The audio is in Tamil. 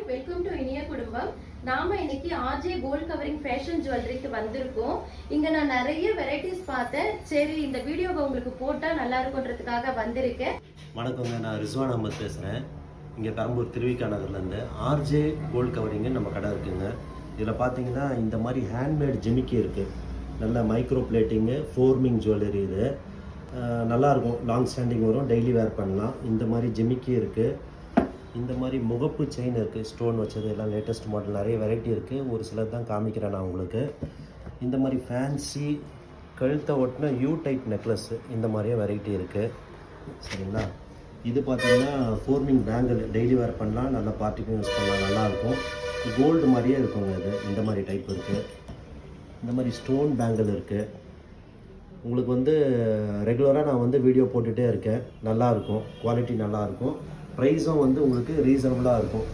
வெல்கம் டு இனிய குடும்பம். நாம இன்னைக்கு ஆர்ஜே கோல்ட் கவரிங் ஃபேஷன் ஜுவல்லரிக்கு வந்திருக்கோம். இங்க நான் நிறைய வெரைட்டிஸ் பார்த்தேன். சரி, இந்த வீடியோவை உங்களுக்கு போட்டா நல்லா இருக்கும்ன்றதுக்காக வந்திருக்கேன். வணக்கங்க, நான் ரிஸ்வான் அஹமத் பேசுகிறேன். இங்கே பெரம்பூர் திருவிக்கா நகர்லேருந்து ஆர்ஜே கோல்ட் கவரிங்கு நம்ம கடை இருக்குங்க. இதில் பார்த்தீங்கன்னா இந்த மாதிரி ஹேண்ட்மேட் ஜிமிக்கி இருக்குது. நல்ல மைக்ரோ பிளேட்டிங்கு ஃபோர்மிங் ஜுவல்லரி. இது நல்லாயிருக்கும், லாங் ஸ்டாண்டிங் வரும், டெய்லி வேர் பண்ணலாம். இந்த மாதிரி ஜிமிக்கி இருக்குது. இந்த மாதிரி முகப்பு செயின் இருக்குது, ஸ்டோன் வச்சது, எல்லாம் லேட்டஸ்ட் மாடல், நிறைய வெரைட்டி இருக்குது. ஒரு சிலர் தான் காமிக்கிறேன் நான் உங்களுக்கு. இந்த மாதிரி ஃபேன்சி கழுத்தை ஒட்டின யூ டைப் நெக்லஸ்ஸு, இந்த மாதிரியே வெரைட்டி இருக்குது. சரிங்களா? இது பார்த்தீங்கன்னா ஃபோர்மிங் பேங்கிள், டெய்லி வேர் பண்ணலாம், நல்லா பார்ட்டிக்கும் யூஸ் பண்ணலாம், நல்லாயிருக்கும். கோல்டு மாதிரியே இருக்குங்க. இது இந்த மாதிரி டைப் இருக்குது. இந்த மாதிரி ஸ்டோன் பேங்கிள் இருக்குது. உங்களுக்கு வந்து ரெகுலராக நான் வந்து வீடியோ போட்டுகிட்டே இருக்கேன். நல்லாயிருக்கும், குவாலிட்டி நல்லாயிருக்கும். ப்ரைஸும் வந்து உங்களுக்கு ரீசனபுளாக இருக்கும்.